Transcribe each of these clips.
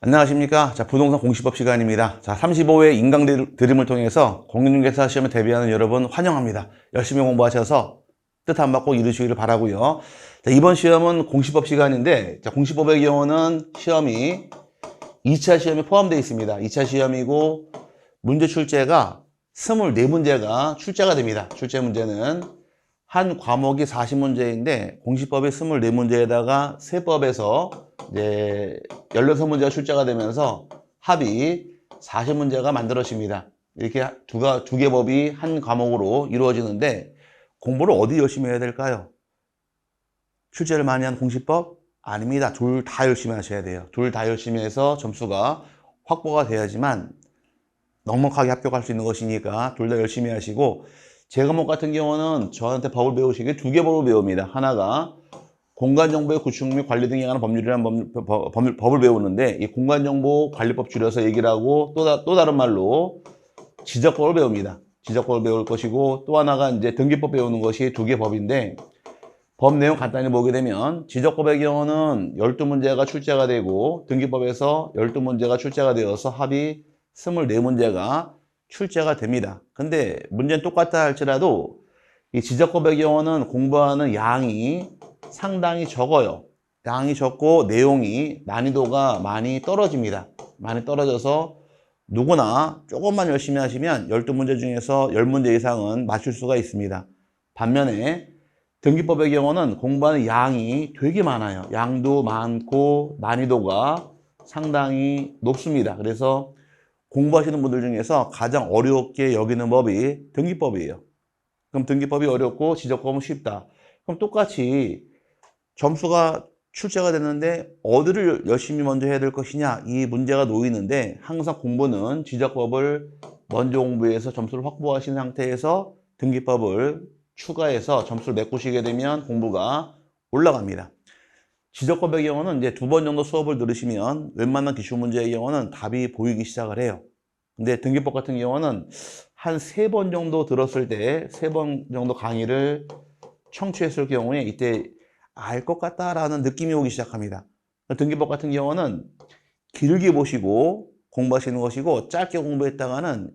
안녕하십니까. 자, 부동산 공시법 시간입니다. 자, 35회 인강 드림을 통해서 공인중개사 시험에 대비하는 여러분 환영합니다. 열심히 공부하셔서 뜻 안 받고 이루시기를 바라고요. 자, 이번 시험은 공시법 시간인데, 자, 공시법의 경우는 시험이 2차 시험이 포함되어 있습니다. 2차 시험이고 문제 출제가 24문제가 출제가 됩니다. 출제 문제는 한 과목이 40문제인데 공시법이 24문제에다가 세법에서 이제 16문제가 출제가 되면서 합이 40문제가 만들어집니다. 이렇게 두 개 법이 한 과목으로 이루어지는데 공부를 어디 열심히 해야 될까요? 출제를 많이 한 공시법? 아닙니다. 둘 다 열심히 하셔야 돼요. 둘 다 열심히 해서 점수가 확보가 돼야지만 넉넉하게 합격할 수 있는 것이니까 둘 다 열심히 하시고, 제 과목 같은 경우는 저한테 법을 배우시기에 두 개 법을 배웁니다. 하나가 공간정보의 구축 및 관리 등에 관한 법률이라는 법을 배우는데, 이 공간정보관리법 줄여서 얘기를 하고 또 다른 말로 지적법을 배웁니다. 지적법을 배울 것이고, 또 하나가 이제 등기법 배우는 것이 두 개 법인데, 법 내용 간단히 보게 되면 지적법의 경우는 12문제가 출제가 되고 등기법에서 12문제가 출제가 되어서 합이 24문제가 출제가 됩니다. 근데 문제는 똑같다 할지라도 이 지적법의 경우는 공부하는 양이 상당히 적어요. 양이 적고 내용이 난이도가 많이 떨어집니다. 많이 떨어져서 누구나 조금만 열심히 하시면 12문제 중에서 10문제 이상은 맞출 수가 있습니다. 반면에 등기법의 경우는 공부하는 양이 되게 많아요. 양도 많고 난이도가 상당히 높습니다. 그래서 공부하시는 분들 중에서 가장 어렵게 여기는 법이 등기법이에요. 그럼 등기법이 어렵고 지적법은 쉽다. 그럼 똑같이 점수가 출제가 됐는데 어디를 열심히 먼저 해야 될 것이냐, 이 문제가 놓이는데, 항상 공부는 지적법을 먼저 공부해서 점수를 확보하신 상태에서 등기법을 추가해서 점수를 메꾸시게 되면 공부가 올라갑니다. 지적법의 경우는 이제 2번 정도 수업을 들으시면 웬만한 기출문제의 경우는 답이 보이기 시작을 해요. 근데 등기법 같은 경우는 한 3번 정도 들었을 때, 3번 정도 강의를 청취했을 경우에 이때 알 것 같다라는 느낌이 오기 시작합니다. 등기법 같은 경우는 길게 보시고 공부하시는 것이고, 짧게 공부했다가는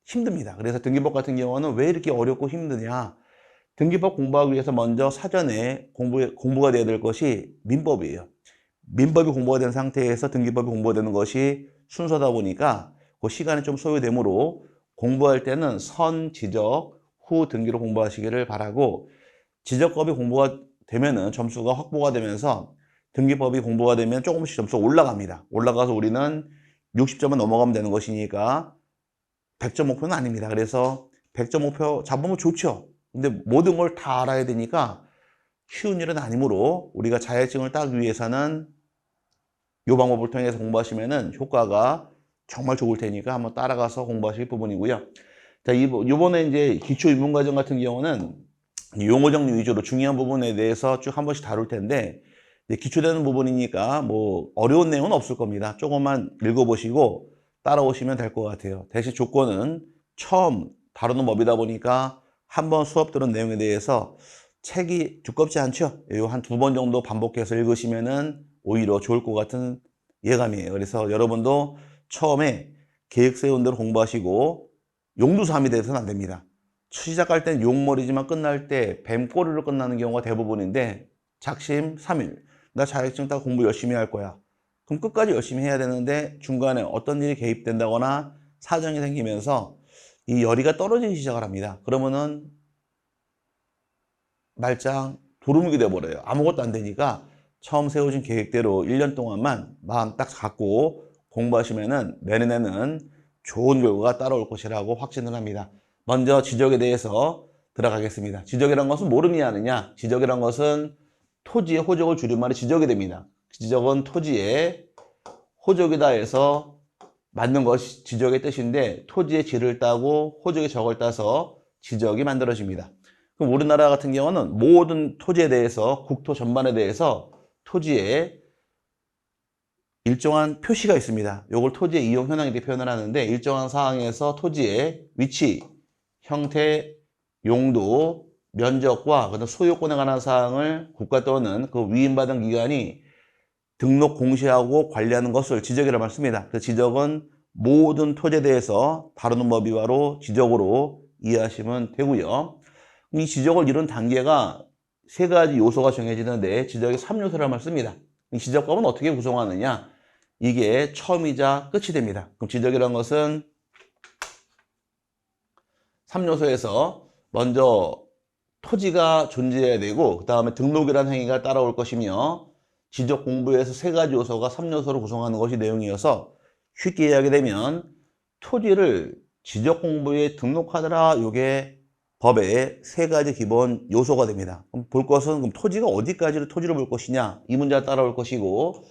힘듭니다. 그래서 등기법 같은 경우는 왜 이렇게 어렵고 힘드냐? 등기법 공부하기 위해서 먼저 사전에 공부가 돼야 될 것이 민법이에요. 민법이 공부가 된 상태에서 등기법이 공부가 되는 것이 순서다 보니까 그 시간이 좀 소요되므로 공부할 때는 선, 지적, 후 등기로 공부하시기를 바라고, 지적법이 공부가 되면은 점수가 확보가 되면서 등기법이 공부가 되면 조금씩 점수가 올라갑니다. 올라가서 우리는 60점은 넘어가면 되는 것이니까 100점 목표는 아닙니다. 그래서 100점 목표 잡으면 좋죠. 근데 모든 걸 다 알아야 되니까 쉬운 일은 아니므로 우리가 자격증을 따기 위해서는 이 방법을 통해서 공부하시면은 효과가 정말 좋을 테니까 한번 따라가서 공부하실 부분이고요. 자, 이번에 이제 기초입문과정 같은 경우는 용어 정리 위주로 중요한 부분에 대해서 쭉 한 번씩 다룰 텐데, 기초되는 부분이니까 뭐 어려운 내용은 없을 겁니다. 조금만 읽어보시고 따라오시면 될 것 같아요. 대신 조건은 처음 다루는 법이다 보니까 한번 수업 들은 내용에 대해서 책이 두껍지 않죠. 한 2번 정도 반복해서 읽으시면은 오히려 좋을 것 같은 예감이에요. 그래서 여러분도 처음에 계획 세운 대로 공부하시고 용두사함이 돼서는 안 됩니다. 시작할 땐 용머리지만 끝날 때 뱀꼬리로 끝나는 경우가 대부분인데, 작심 3일. 나 자격증 따고 공부 열심히 할 거야. 그럼 끝까지 열심히 해야 되는데 중간에 어떤 일이 개입된다거나 사정이 생기면서 이 열의가 떨어지기 시작을 합니다. 그러면은 말짱 도루묵이 돼버려요. 아무것도 안 되니까 처음 세워진 계획대로 1년 동안만 마음 딱 갖고 공부하시면은 내년에는 좋은 결과가 따라올 것이라고 확신을 합니다. 먼저 지적에 대해서 들어가겠습니다. 지적이란 것은 모름이 아니냐? 지적이란 것은 토지의 호적을 줄임말이 지적이 됩니다. 지적은 토지의 호적이다 해서 맞는 것이 지적의 뜻인데, 토지의 지를 따고 호적의 적을 따서 지적이 만들어집니다. 그럼 우리나라 같은 경우는 모든 토지에 대해서, 국토 전반에 대해서 토지에 일정한 표시가 있습니다. 이걸 토지의 이용 현황 이렇게 표현을 하는데, 일정한 사항에서 토지의 위치, 형태, 용도, 면적과 그다음 소유권에 관한 사항을 국가 또는 그 위임받은 기관이 등록 공시하고 관리하는 것을 지적이라고 말씀입니다. 그 지적은 모든 토지에 대해서 다루는 법이와로 지적으로 이해하시면 되고요. 이 지적을 이룬 단계가 세 가지 요소가 정해지는데 지적의 3요소라는 말을 씁니다. 이 지적법은 어떻게 구성하느냐? 이게 처음이자 끝이 됩니다. 그럼 지적이라는 것은 3요소에서 먼저 토지가 존재해야 되고 그 다음에 등록이라는 행위가 따라올 것이며 지적 공부에서 세 가지 요소가 3요소로 구성하는 것이 내용이어서 쉽게 이해하게 되면 토지를 지적 공부에 등록하더라 이게 법의 세 가지 기본 요소가 됩니다. 그럼 볼 것은 그럼 토지가 어디까지를 토지를 볼 것이냐 이 문제가 따라올 것이고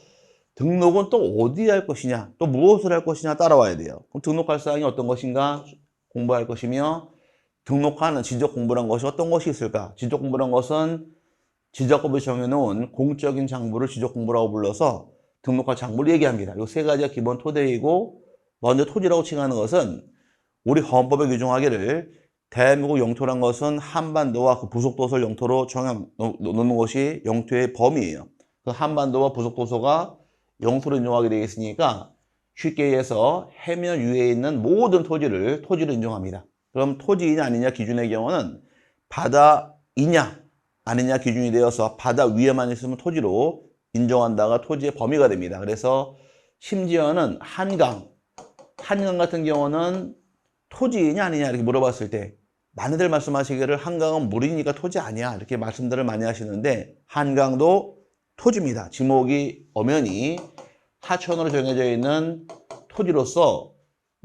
등록은 또 어디에 할 것이냐 또 무엇을 할 것이냐 따라와야 돼요. 그럼 등록할 사항이 어떤 것인가 공부할 것이며 등록하는 지적 공부란 것이 어떤 것이 있을까? 지적 공부란 것은 지적법이 정해놓은 공적인 장부를 지적 공부라고 불러서 등록할 장부를 얘기합니다. 이 세 가지가 기본 토대이고 먼저 토지라고 칭하는 것은 우리 헌법에 규정하기를 대한민국 영토란 것은 한반도와 그 부속도서를 영토로 놓는 것이 영토의 범위예요. 그 한반도와 부속도서가 영토로 인정하게 되어 있으니까 쉽게 얘기해서 해면 위에 있는 모든 토지를 토지로 인정합니다. 그럼 토지이냐 아니냐 기준의 경우는 바다이냐 아니냐 기준이 되어서 바다 위에만 있으면 토지로 인정한다가 토지의 범위가 됩니다. 그래서 심지어는 한강 같은 경우는 토지이냐 아니냐 이렇게 물어봤을 때 많이들 말씀하시기를 한강은 물이니까 토지 아니야 이렇게 말씀들을 많이 하시는데 한강도 토지입니다. 지목이 엄연히 하천으로 정해져 있는 토지로서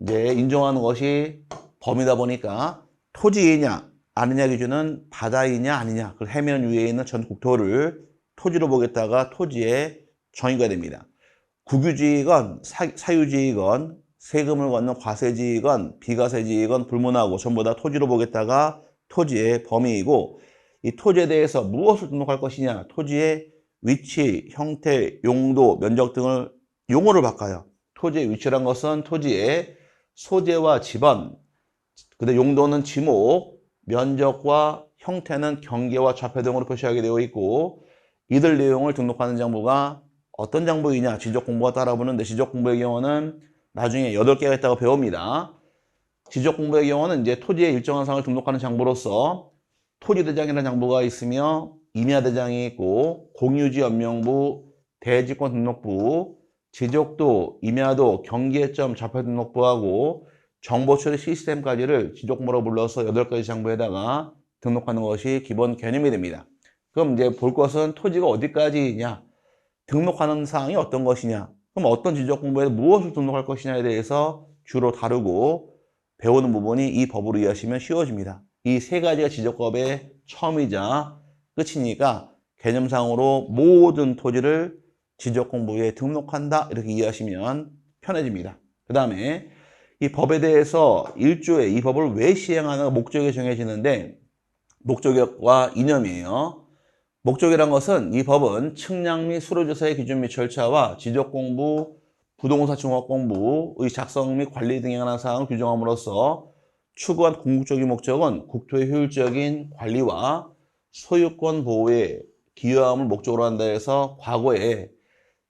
이제 인정하는 것이 범위다 보니까 토지이냐 아니냐 기준은 바다이냐 아니냐 그 해면 위에 있는 전 국토를 토지로 보겠다가 토지에 정의가 됩니다. 국유지이건 사유지이건 세금을 걷는 과세지이건 비과세지이건 불문하고 전부 다 토지로 보겠다가 토지의 범위이고 이 토지에 대해서 무엇을 등록할 것이냐 토지의 위치, 형태, 용도, 면적 등을 용어를 바꿔요. 토지의 위치란 것은 토지의 소재와 지번 근데 용도는 지목, 면적과 형태는 경계와 좌표 등으로 표시하게 되어 있고 이들 내용을 등록하는 장부가 어떤 장부이냐 지적 공부가 따라붙는데 지적 공부의 경우는 나중에 8개가 있다고 배웁니다. 지적 공부의 경우는 이제 토지의 일정한 사항을 등록하는 장부로서 토지대장이라는 장부가 있으며 임야대장이 있고 공유지 연명부, 대지권 등록부, 지적도, 임야도, 경계점, 좌표 등록부하고 정보 처리 시스템까지를 지적 공부라고 불러서 8가지 장부에다가 등록하는 것이 기본 개념이 됩니다. 그럼 이제 볼 것은 토지가 어디까지냐, 등록하는 사항이 어떤 것이냐, 그럼 어떤 지적 공부에 무엇을 등록할 것이냐에 대해서 주로 다루고 배우는 부분이 이 법으로 이해하시면 쉬워집니다. 이 세 가지가 지적법의 처음이자 끝이니까 개념상으로 모든 토지를 지적 공부에 등록한다 이렇게 이해하시면 편해집니다. 그 다음에 이 법에 대해서 1조에 이 법을 왜 시행하는가 목적이 정해지는데 목적과 이념이에요. 목적이란 것은 이 법은 측량 및 수로조사의 기준 및 절차와 지적공부, 부동산 종합공부의 작성 및 관리 등에 관한 사항을 규정함으로써 추구한 궁극적인 목적은 국토의 효율적인 관리와 소유권 보호에 기여함을 목적으로 한다 해서 과거에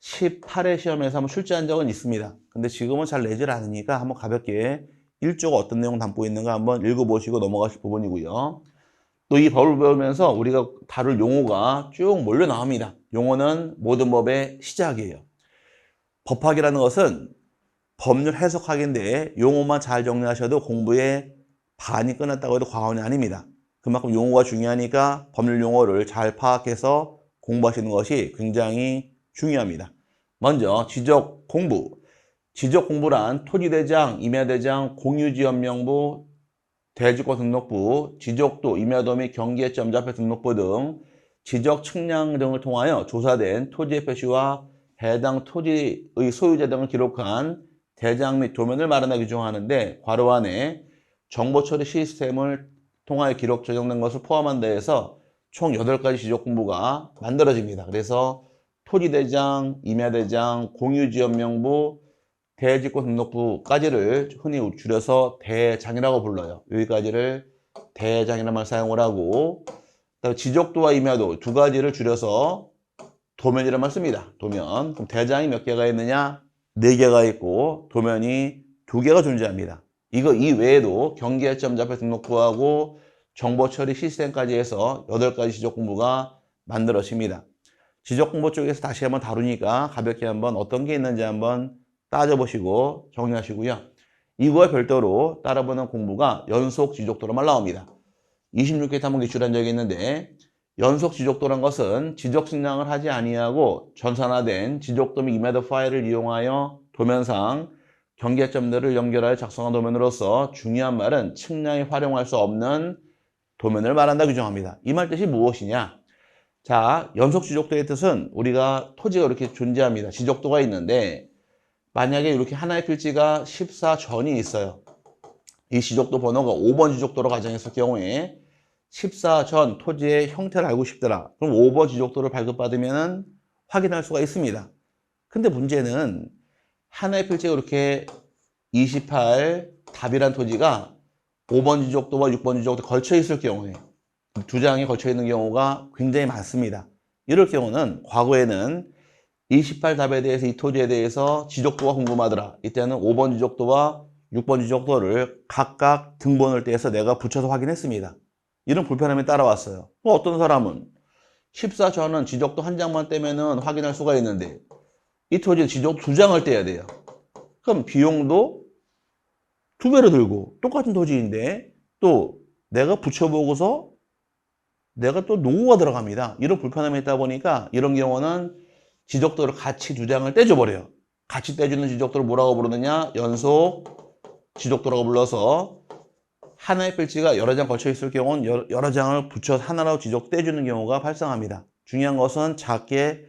18회 시험에서 한번 출제한 적은 있습니다. 근데 지금은 잘 내질 않으니까 한번 가볍게 1조가 어떤 내용 담고 있는가 한번 읽어보시고 넘어가실 부분이고요. 또 이 법을 배우면서 우리가 다룰 용어가 쭉 몰려 나옵니다. 용어는 모든 법의 시작이에요. 법학이라는 것은 법률 해석학인데 용어만 잘 정리하셔도 공부의 반이 끝났다고 해도 과언이 아닙니다. 그만큼 용어가 중요하니까 법률 용어를 잘 파악해서 공부하시는 것이 굉장히 중요합니다. 먼저 지적 공부. 지적 공부란 토지대장, 임야대장, 공유지연명부, 대지권 등록부, 지적도, 임야도 및 경계점 좌표 등록부 등 지적 측량 등을 통하여 조사된 토지의 표시와 해당 토지의 소유자 등을 기록한 대장 및 도면을 마련하기 규정하는데 괄호 안에 정보 처리 시스템을 통하여 기록 저장된 것을 포함한다 해서 총 8가지 지적 공부가 만들어집니다. 그래서 토지대장, 임야대장, 공유지연명부, 대지권 등록부까지를 흔히 줄여서 대장이라고 불러요. 여기까지를 대장이라는 말 사용을 하고 지적도와 임야도 2가지를 줄여서 도면이란 말 씁니다. 도면. 그럼 대장이 몇 개가 있느냐? 4개가 있고 도면이 2개가 존재합니다. 이거 이외에도 경계점 잡혀 등록부하고 정보 처리 시스템까지 해서 8가지 지적 공부가 만들어집니다. 지적 공부 쪽에서 다시 한번 다루니까 가볍게 한번 어떤 게 있는지 한번 따져보시고 정리하시고요. 이거와 별도로 따라보는 공부가 연속 지적도로만 나옵니다. 26회 탐험 기출한 적이 있는데 연속 지적도란 것은 지적 측량을 하지 아니하고 전산화된 지적도 및 이메드 파일을 이용하여 도면상 경계점들을 연결하여 작성한 도면으로서 중요한 말은 측량에 활용할 수 없는 도면을 말한다 규정합니다. 이 말 뜻이 무엇이냐? 자, 연속 지적도의 뜻은 우리가 토지가 이렇게 존재합니다. 지적도가 있는데 만약에 이렇게 하나의 필지가 14전이 있어요. 이 지적도 번호가 5번 지적도로 가정했을 경우에 14전 토지의 형태를 알고 싶더라. 그럼 5번 지적도를 발급받으면 확인할 수가 있습니다. 근데 문제는 하나의 필지가 이렇게 28 답이란 토지가 5번 지적도와 6번 지적도 걸쳐 있을 경우에 2장이 걸쳐 있는 경우가 굉장히 많습니다. 이럴 경우는 과거에는 28 답에 대해서 이 토지에 대해서 지적도가 궁금하더라. 이때는 5번 지적도와 6번 지적도를 각각 등본을 떼서 내가 붙여서 확인했습니다. 이런 불편함이 따라왔어요. 어떤 사람은 14전은 지적도 한 장만 떼면은 확인할 수가 있는데 이 토지는 지적도 2장을 떼야 돼요. 그럼 비용도 2배로 들고 똑같은 토지인데 또 내가 붙여보고서 내가 또 노후가 들어갑니다. 이런 불편함이 있다 보니까 이런 경우는 지적도를 같이 2장을 떼줘버려요. 같이 떼주는 지적도를 뭐라고 부르느냐? 연속 지적도라고 불러서 하나의 필지가 여러 장 걸쳐 있을 경우는 여러 장을 붙여 하나로 지적 떼주는 경우가 발생합니다. 중요한 것은 작게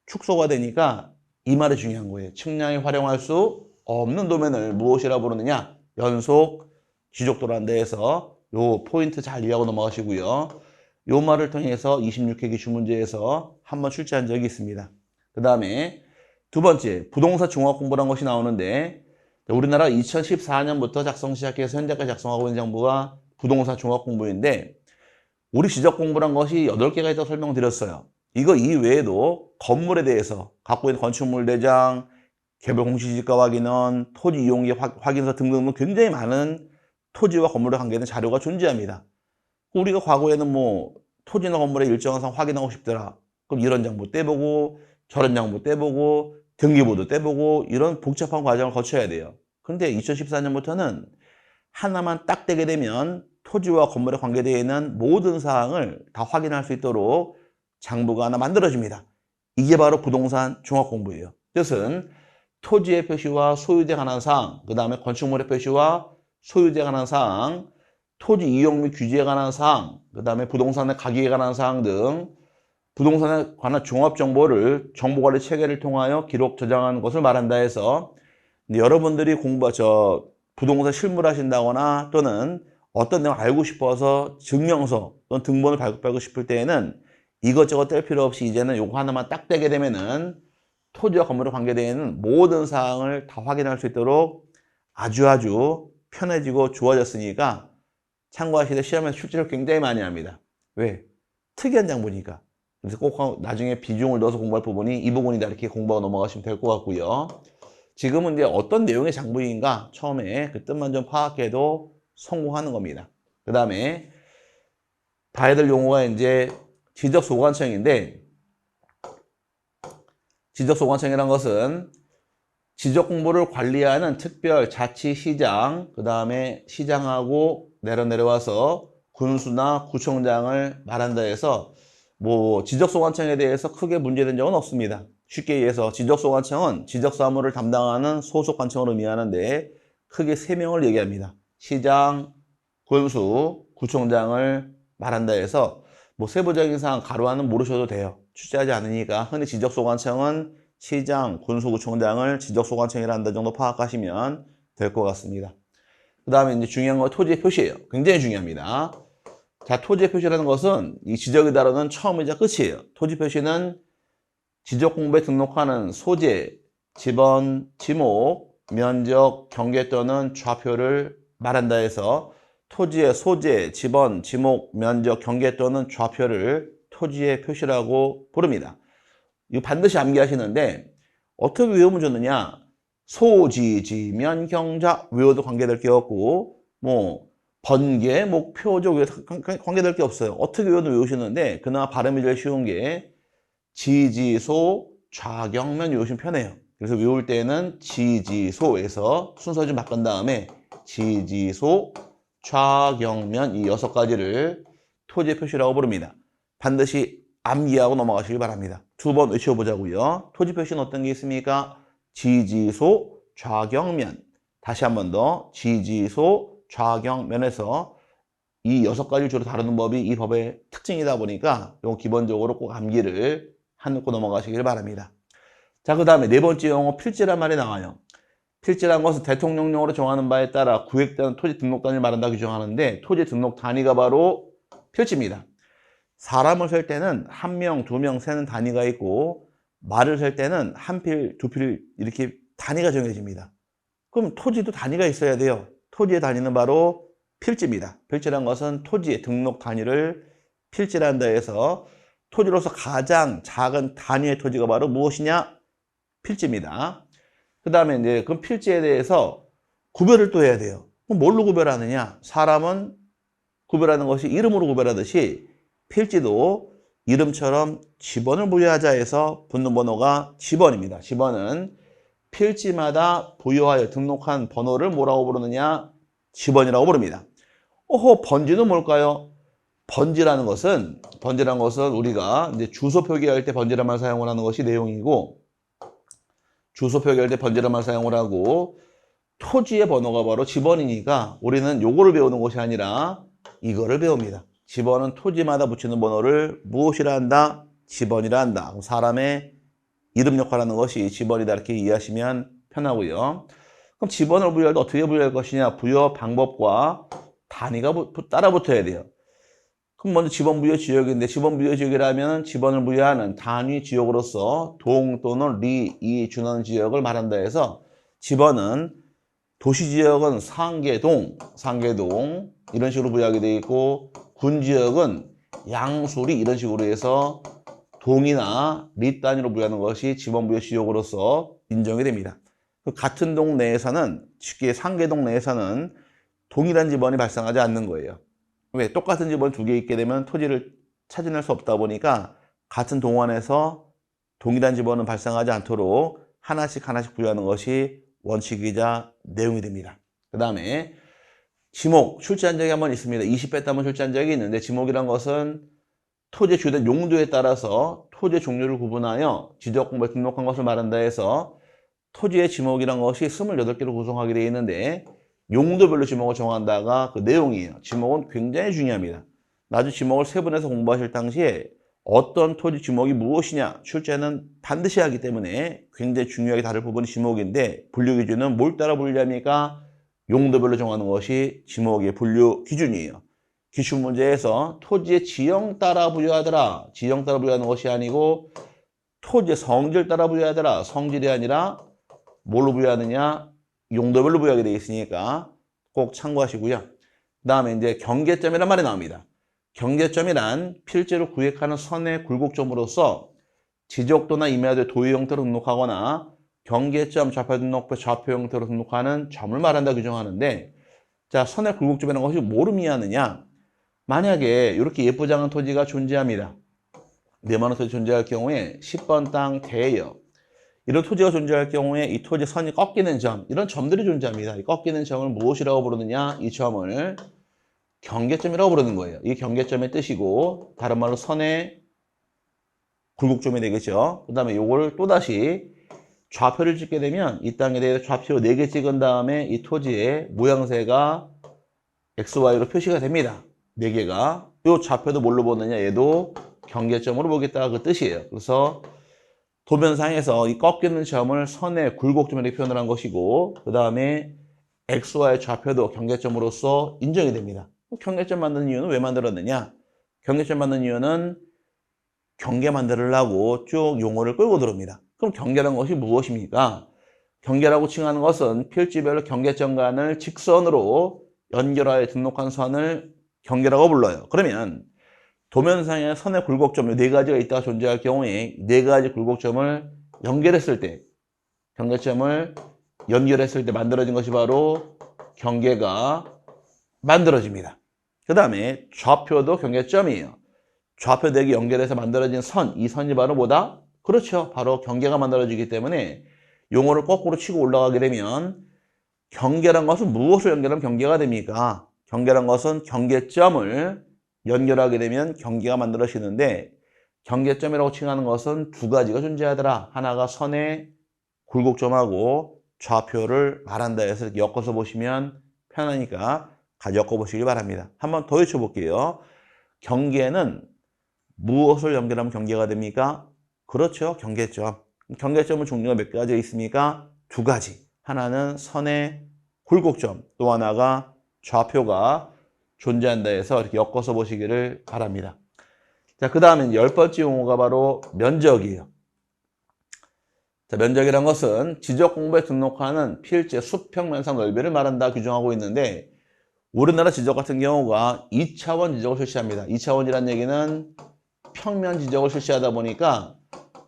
축소가 되니까 이 말이 중요한 거예요. 측량에 활용할 수 없는 도면을 무엇이라 부르느냐? 연속 지적도라는 데에서 요 포인트 잘 이해하고 넘어가시고요. 요 말을 통해서 26회 기출 문제에서 한번 출제한 적이 있습니다. 그 다음에 두 번째, 부동산 종합 공부라는 것이 나오는데 우리나라 2014년부터 작성 시작해서 현재까지 작성하고 있는 정보가 부동산 종합 공부인데 우리 지적 공부란 것이 8개가 있다고 설명드렸어요. 이거 이외에도 건물에 대해서 갖고 있는 건축물 대장, 개별 공시지가 확인원, 토지 이용기 확인서 등등 굉장히 많은 토지와 건물에 관계된 자료가 존재합니다. 우리가 과거에는 뭐 토지나 건물의 일정한 상황 확인하고 싶더라. 그럼 이런 정보 떼보고 저런 정보 떼보고 등기부도 떼보고 이런 복잡한 과정을 거쳐야 돼요. 근데 2014년부터는 하나만 딱 떼게 되면 토지와 건물에 관계되어 있는 모든 사항을 다 확인할 수 있도록 장부가 하나 만들어집니다. 이게 바로 부동산 종합공부예요. 뜻은 토지의 표시와 소유자에 관한 사항, 그 다음에 건축물의 표시와 소유자에 관한 사항, 토지 이용 및 규제에 관한 사항, 그 다음에 부동산의 가격에 관한 사항 등 부동산에 관한 종합정보를 정보관리 체계를 통하여 기록 저장하는 것을 말한다 해서 여러분들이 부동산 실무를 하신다거나 또는 어떤 내용을 알고 싶어서 증명서 또는 등본을 발급하고 싶을 때에는 이것저것 뗄 필요 없이 이제는 요거 하나만 딱 떼게 되면은 토지와 건물에 관계되어 있는 모든 사항을 다 확인할 수 있도록 아주 편해지고 좋아졌으니까 참고하실 때 시험에서 출제를 굉장히 많이 합니다. 왜? 특이한 장부니까. 그래서 꼭 나중에 비중을 넣어서 공부할 부분이 이 부분이다 이렇게 공부하고 넘어가시면 될 것 같고요. 지금은 이제 어떤 내용의 장부인가 처음에 그 뜻만 좀 파악해도 성공하는 겁니다. 그 다음에 봐야 될 용어가 이제 지적소관청인데 지적소관청이라는 것은 지적공부를 관리하는 특별 자치시장, 그 다음에 시장하고 내려와서 군수나 구청장을 말한다 해서 뭐 지적소관청에 대해서 크게 문제된 적은 없습니다. 쉽게 얘기해서 지적소관청은 지적사무를 담당하는 소속관청을 의미하는데 크게 3명을 얘기합니다. 시장, 군수, 구청장을 말한다 해서 뭐 세부적인 사항 가로하는 모르셔도 돼요. 출제하지 않으니까 흔히 지적소관청은 시장, 군수구청장을 지적소관청이라 한다 정도 파악하시면 될 것 같습니다. 그 다음에 이제 중요한 건 토지의 표시예요. 굉장히 중요합니다. 자, 토지의 표시라는 것은 이 지적이 다루는 처음이자 끝이에요. 토지 표시는 지적공부에 등록하는 소재, 지번, 지목, 면적, 경계 또는 좌표를 말한다 해서 토지의 소재, 지번, 지목, 면적, 경계 또는 좌표를 토지의 표시라고 부릅니다. 이거 반드시 암기하시는데 어떻게 외우면 좋느냐? 소지지면 경자 외워도 관계될 게 없고 뭐 번개, 목표적 관계될 게 없어요. 어떻게 외워도 외우시는데 그나마 발음이 제일 쉬운 게 지지소 좌경면 외우시면 편해요. 그래서 외울 때는 지지소에서 순서 좀 바꾼 다음에 지지소 좌경면 이 6가지를 토지의 표시라고 부릅니다. 반드시 암기하고 넘어가시길 바랍니다. 2번 외쳐보자고요. 토지 표시는 어떤 게 있습니까? 지지소 좌경면. 다시 한 번 더. 지지소 좌경면에서 이 6가지를 주로 다루는 법이 이 법의 특징이다 보니까 이거 기본적으로 꼭 암기를 하고 넘어가시길 바랍니다. 자, 그 다음에 4번째 용어 필지란 말이 나와요. 필지란 것은 대통령령으로 정하는 바에 따라 구획되는 토지 등록 단위를 말한다 규정하는데 토지 등록 단위가 바로 필지입니다. 사람을 셀 때는 1명, 2명 세는 단위가 있고 말을 셀 때는 1필, 2필 이렇게 단위가 정해집니다. 그럼 토지도 단위가 있어야 돼요. 토지의 단위는 바로 필지입니다. 필지란 것은 토지의 등록 단위를 필지란다 해서 토지로서 가장 작은 단위의 토지가 바로 무엇이냐? 필지입니다. 그 다음에 이제 그 필지에 대해서 구별을 또 해야 돼요. 그럼 뭘로 구별하느냐? 사람은 구별하는 것이 이름으로 구별하듯이 필지도 이름처럼 지번을 부여하자 해서 붙는 번호가 지번입니다. 지번은 필지마다 부여하여 등록한 번호를 뭐라고 부르느냐? 지번이라고 부릅니다. 번지는 뭘까요? 번지라는 것은 우리가 이제 주소 표기할 때 번지란 말 사용을 하는 것이 내용이고 주소 표기할 때 번지란 말 사용을 하고 토지의 번호가 바로 지번이니까 우리는 요거를 배우는 것이 아니라 이거를 배웁니다. 지번은 토지마다 붙이는 번호를 무엇이라 한다? 지번이라 한다. 사람의 이름 역할하는 것이 지번이다 이렇게 이해하시면 편하고요. 그럼 지번을 부여할 때 어떻게 부여할 것이냐? 부여 방법과 단위가 따라 붙어야 돼요. 그럼 먼저 지번 부여 지역인데 지번 부여 지역이라면 지번을 부여하는 단위 지역으로서 동 또는 리, 이 준하는 지역을 말한다 해서 지번은 도시 지역은 상계동 이런 식으로 부여하게 되어 있고 군 지역은 양수리 이런 식으로 해서 동이나 리 단위로 부여하는 것이 지번 부여 지역으로서 인정이 됩니다. 같은 동 내에서는 쉽게 상계동 내에서는 동일한 지번이 발생하지 않는 거예요. 왜? 똑같은 지번 2개 있게 되면 토지를 차지할 수 없다 보니까 같은 동안에서 동일한 지번은 발생하지 않도록 하나씩 부여하는 것이 원칙이자 내용이 됩니다. 그 다음에 지목, 출제한 적이 한번 있습니다. 20회 때 한번 출제한 적이 있는데 지목이란 것은 토지의 주된 용도에 따라서 토지의 종류를 구분하여 지적공부에 등록한 것을 말한다 해서 토지의 지목이란 것이 28개로 구성하게 되어 있는데 용도별로 지목을 정한다가 그 내용이에요. 지목은 굉장히 중요합니다. 나중에 지목을 세분해서 공부하실 당시에 어떤 토지 지목이 무엇이냐 출제는 반드시 하기 때문에 굉장히 중요하게 다룰 부분이 지목인데 분류 기준은 뭘 따라 분류합니까? 용도별로 정하는 것이 지목의 분류 기준이에요. 기출 문제에서 토지의 지형 따라 부여하더라. 지형 따라 부여하는 것이 아니고 토지의 성질 따라 부여하더라. 성질이 아니라 뭘로 부여하느냐? 용도별로 부여하게 되어 있으니까 꼭 참고하시고요. 그 다음에 이제 경계점이란 말이 나옵니다. 경계점이란 필지로 구획하는 선의 굴곡점으로서 지적도나 임야도의 도의 형태로 등록하거나 경계점 좌표 등록표 좌표 형태로 등록하는 점을 말한다 규정하는데 자 선의 굴곡점이라는 것이 뭐를 의미하느냐 만약에 이렇게 예쁘지 않은 토지가 존재합니다. 네모난 토지 존재할 경우에 10번 땅 대여 이런 토지가 존재할 경우에 이 토지 선이 꺾이는 점 이런 점들이 존재합니다. 이 꺾이는 점을 무엇이라고 부르느냐 이 점을 경계점이라고 부르는 거예요. 이 경계점의 뜻이고 다른 말로 선의 굴곡점이 되겠죠. 그 다음에 이걸 또다시 좌표를 찍게 되면 이 땅에 대해서 좌표 4개 찍은 다음에 이 토지의 모양새가 XY로 표시가 됩니다. 4개가. 이 좌표도 뭘로 보느냐 얘도 경계점으로 보겠다 그 뜻이에요. 그래서 도면상에서 이 꺾이는 점을 선의 굴곡점이라고 표현을 한 것이고 그 다음에 XY 좌표도 경계점으로서 인정이 됩니다. 경계점 만드는 이유는 왜 만들었느냐? 경계점 만드는 이유는 경계 만들려고 쭉 용어를 끌고 들어옵니다. 그럼 경계라는 것이 무엇입니까? 경계라고 칭하는 것은 필지별로 경계점 간을 직선으로 연결하여 등록한 선을 경계라고 불러요. 그러면 도면상의 선의 굴곡점 이 네 가지가 있다가 존재할 경우에 네 가지 굴곡점을 연결했을 때, 경계점을 연결했을 때 만들어진 것이 바로 경계가 만들어집니다. 그 다음에 좌표도 경계점이에요. 좌표 네 개 연결해서 만들어진 선, 이 선이 바로 뭐다? 그렇죠. 바로 경계가 만들어지기 때문에 용어를 거꾸로 치고 올라가게 되면 경계란 것은 무엇을 연결하면 경계가 됩니까? 경계란 것은 경계점을 연결하게 되면 경계가 만들어지는데 경계점이라고 칭하는 것은 두 가지가 존재하더라. 하나가 선의 굴곡점하고 좌표를 말한다 해서 이렇게 엮어서 보시면 편하니까 같이 엮어보시길 바랍니다. 한번 더 외쳐볼게요. 경계는 무엇을 연결하면 경계가 됩니까? 그렇죠. 경계점. 경계점은 종류가 몇 가지가 있습니까? 두 가지. 하나는 선의 굴곡점, 또 하나가 좌표가 존재한다 해서 이렇게 엮어서 보시기를 바랍니다. 자, 그 다음에 10번째 용어가 바로 면적이에요. 자, 면적이란 것은 지적 공부에 등록하는 필지 수평면상 넓이를 말한다 규정하고 있는데 우리나라 지적 같은 경우가 2차원 지적을 실시합니다. 2차원이란 얘기는 평면 지적을 실시하다 보니까